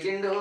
పలికిండు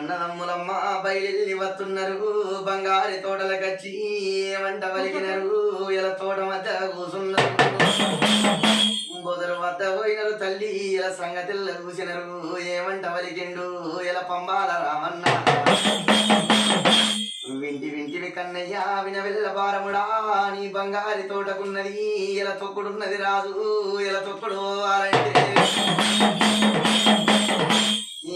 అన్నదమ్ములమ్మ బయలు వస్తున్నారు బంగారి తోటలకచ్చి ఏమంట వలికినారు ఇలా తోట మధ్య కూసున్నారు బొదరు వద్ద పోయినారు తల్లి ఇలా సంగతిల్ల కూసినారు ఏమంట వలికిండు ఇలా పంబాల రామన్న వింటివి కన్నయ్య వినవెల్ల బారముడా నీ బంగారి తోటకున్నది ఇలా తొక్కుడున్నది రాజు ఇలా తొక్కుడు పోవాలంటే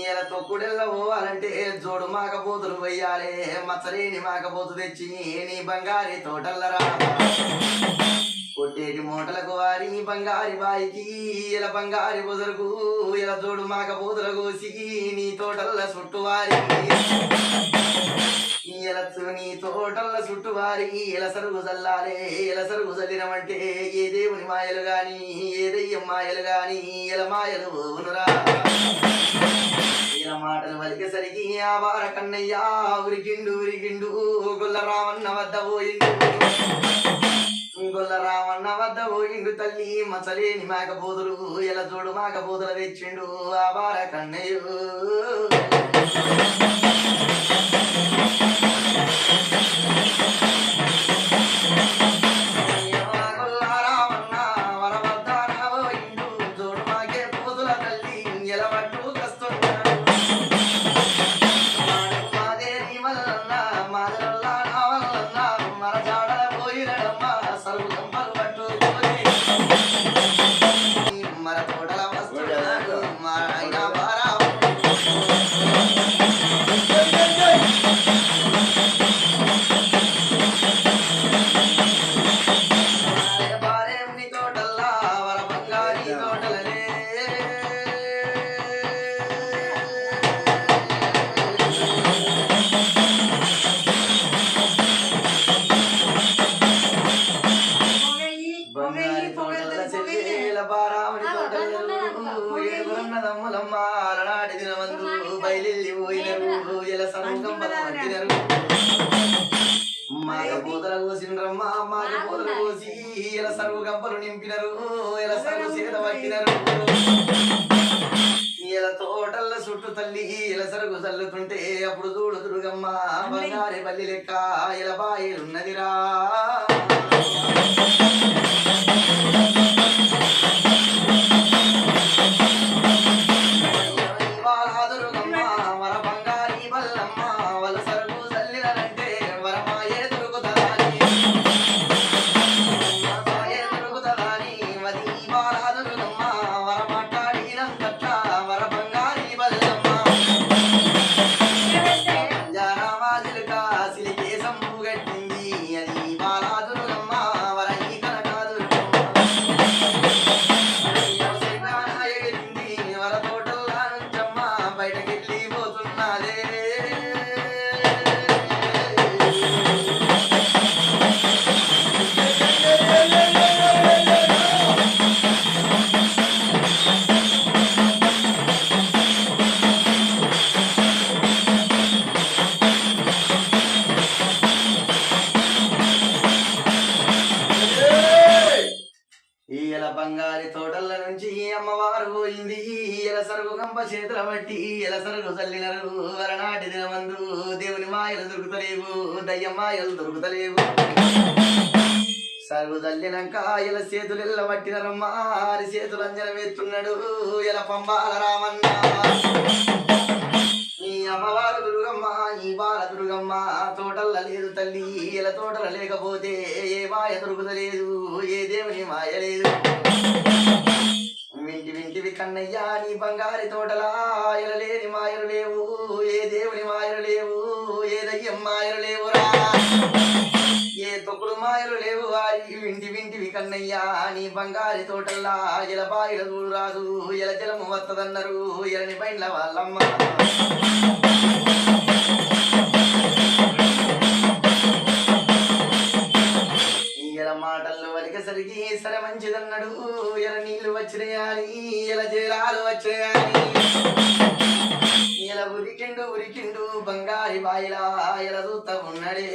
ఇలా తొక్కుడెల్లా పోవాలంటే జోడు మాకపోతులు పోయాలే మచ్చలేని మాకపోతు తెచ్చి నీ బంగారి తోటల్లరా కొట్టేటి మూటలకు వారి బంగారి బాయికి ఇలా బంగారి బుదరుకు ఇలా జోడు మాకపోతుల కోసి నీ తోటల్ల చుట్టువారి నీ తోటల్ల చుట్టువారి ఇలా సరుగు చల్లాలే ఇలా సరుగు చల్లినమంటే ఏ దేవుని మాయలు గాని ఏ దెయ్యం మాయలు గాని ఇలా మాయలు పోవునురా ఇలా మాటలు వలికేసరికి ఆ వార కన్నయ్య ఉరికిండు గొల్ల రామన్న వద్ద పోయిండు తల్లి మచ్చలేని మాకపోతులు ఇలా చూడు మాకపోతులు తెచ్చిండు ఆ వార కన్నయ్య మాగపోతల కోసినరమ్మా మాగపోతల కోసి ఇలా సరువు గంపలు నింపినరు ఇలా సరువు చేత పట్టినరు ఇలా తోటల్ల చుట్టూ తల్లి ఇలా సరుగు చల్లుతుంటే అప్పుడు చూడు దుర్గమ్మ బంగారి బల్లి లెక్క ఇలా బాయిలున్నదిరా బంగారి తోటల నుంచి అమ్మవారు పోయింది ఇలా సరుగు కంప చేతుల బట్టి ఇలా సరుగు చల్లినరు వరనాటి దినమందు దేవుని మాయలు దొరుకుతలేవు దయ్యం మాయలు దొరుకుతలేవు సరుగు చల్లినాక ఇలా చేతులు ఇళ్ళ పట్టినరమ్మా అరి చేతులు అంజనం ఎత్తున్నాడు ఇలా పంబాల రామన్న నీ అమ్మవారు దుర్గమ్మ ఈ బాల దుర్గమ్మ తోటల్ల లేదు తల్లి ఇలా తోటల లేకపోతే ఏ మాయ దొరుకుతలేదు ఏ దేవుని మాయ లేదు వింటివి కన్నయ్యా నీ బంగారి తోటలా ఇలా లేని మాయలు లేవు ఏ దేవుని మాయలు లేవు ఏ దయ్యం మాయలు లేవురా ఏ తొక్కుడు మాయలు లేవు వారి వింటివి కన్నయ్యా నీ బంగారి తోటల్లా ఇలా బాయిల చూడు రాదు ఇలా జలము వత్తదన్నారు ఇలని బయట వాళ్ళమ్మ మాటల్లో వలికసరికి సరే మంచిదన్నాడు ఇలా నీళ్లు వచ్చినాయని ఇలా జలాలు వచ్చాయని ఇలా ఉరికిండు బంగారి బాయిలా ఇలా చూస్తా ఉన్నాడే